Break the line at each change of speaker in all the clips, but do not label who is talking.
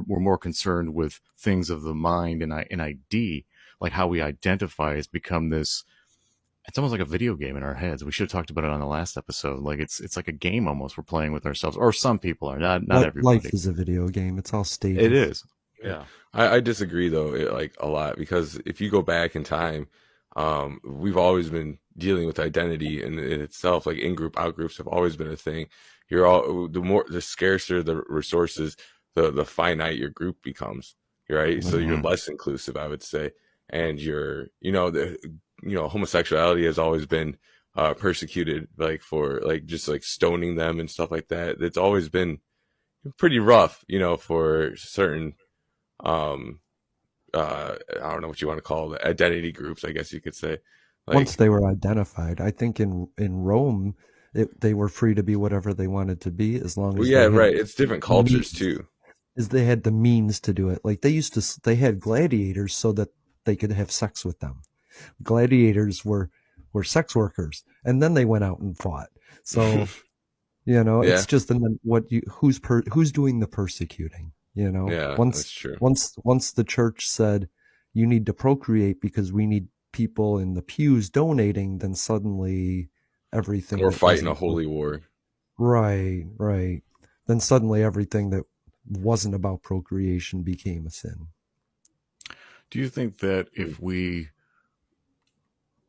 we're more concerned with things of the mind and ID, like how we identify has become this. It's almost like a video game in our heads. We should have talked about it on the last episode. Like it's like a game almost we're playing with ourselves, or some people are, not
Life
everybody.
is a video game. It's all
It
stages.
is.
Yeah.
Yeah.
I disagree though, like a lot, because if you go back in time, we've always been dealing with identity in itself. Like in group, out groups have always been a thing. You're all the scarcer the resources, the finite your group becomes. Right, so you're
Hmm.
less inclusive, I would say, and homosexuality has always been persecuted, like for like just like stoning them and stuff like that. It's always been pretty rough, for certain um I don't know what you want to call it, identity groups, I guess you could say.
Once
Like,
they were identified, I think in Rome, they were free to be whatever they wanted to be as long
well,
as
yeah,
they had
right. It's different cultures
means.
too.
Is they had the means to do it. Like they had gladiators so that they could have sex with them. Gladiators were sex workers, and then they went out and fought. So
Yeah,
it's just, and then who's doing the persecuting?
yeah,
Once
that's true.
once the church said you need to procreate because we need people in the pews donating, then suddenly everything
We're
that
fighting a
wasn't
holy war.
right. Then suddenly everything that wasn't about procreation became a sin.
Do you think that if we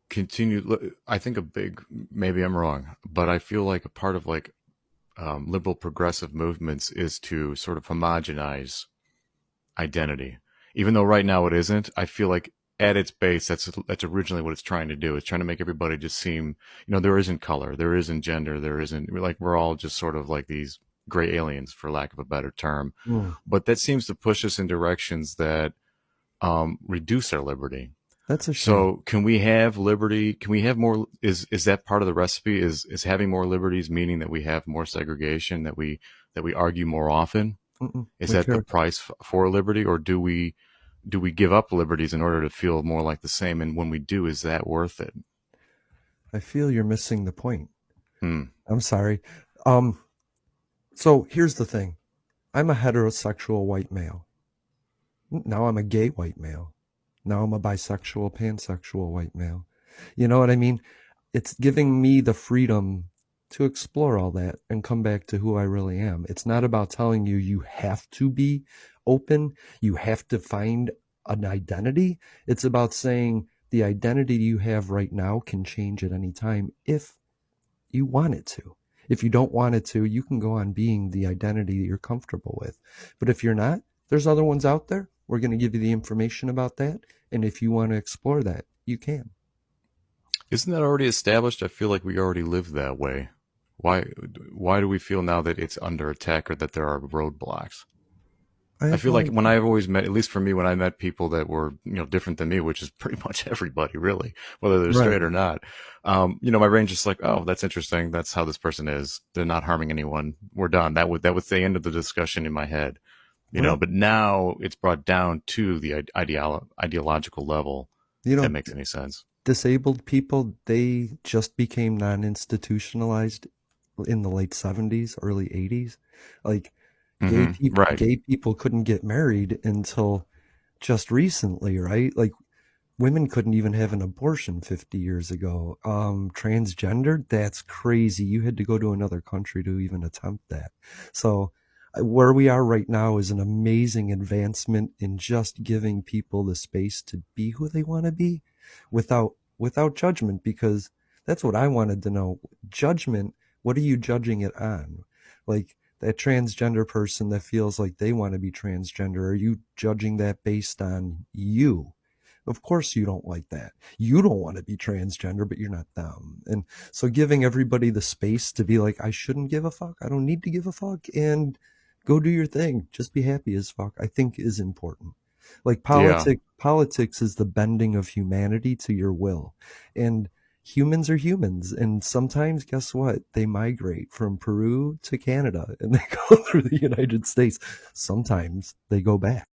continue, I think a big, maybe I'm wrong, but I feel like a part of like liberal progressive movements is to sort of homogenize identity. Even though right now it isn't, I feel like at its base, that's originally what it's trying to do. It's trying to make everybody just seem, there isn't color, there isn't gender, there isn't, like, we're all just sort of like these gray aliens, for lack of a better term.
Mm,
But that seems to push us in directions that reduce our liberty.
that's a shame.
So can we have liberty? Can we have more? Is that part of the recipe? Is having more liberties meaning that we have more segregation, that we argue more often? Is
We
that the
care.
price for liberty, or do we give up liberties in order to feel more like the same? And when we do, is that worth it?
I feel you're missing the point.
Hmm.
I'm sorry. Um, so here's the thing. I'm a heterosexual white male. Now I'm a gay white male. Now I'm a bisexual, pansexual white male. You know what I mean? It's giving me the freedom to explore all that and come back to who I really am. It's not about telling you you have to be open, you have to find an identity. It's about saying the identity you have right now can change at any time if you want it to. If you don't want it to, you can go on being the identity that you're comfortable with. But if you're not, there's other ones out there. We're going to give you the information about that. And if you want to explore that, you can.
Isn't that already established? I feel like we already live that way. Why why do we feel now that it's under attack or that there are roadblocks?
I
I
have
feel
no
like when
idea.
I've always met, at least for me, when I met people that were, different than me, which is pretty much everybody really, whether they're
Right.
straight or not, my brain's just like, oh, that's interesting. That's how this person is. They're not harming anyone. We're done. That was the end of the discussion in my head,
Well,
but now it's brought down to the ideological level,
you
if that
know,
makes any sense.
disabled people, they just became non-institutionalized in the late 70s, early 80s. Like
Right.
gay people couldn't get married until just recently, right? Like women couldn't even have an abortion 50 years ago. Transgender, that's crazy. You had to go to another country to even attempt that. So where we are right now is an amazing advancement in just giving people the space to be who they want to be without judgment, because that's what I wanted to know. Judgment, what are you judging it on? Like that transgender person that feels like they want to be transgender, are you judging that based on you? Of course you don't like that. You don't want to be transgender, but you're not them. And so giving everybody the space to be like, I shouldn't give a fuck. I don't need to give a fuck, and go do your thing. Just be happy as fuck, I think is important. Like
Yeah.
politics is the bending of humanity to your will. And humans are humans. And sometimes, guess what? They migrate from Peru to Canada and they go through the United States. Sometimes they go back.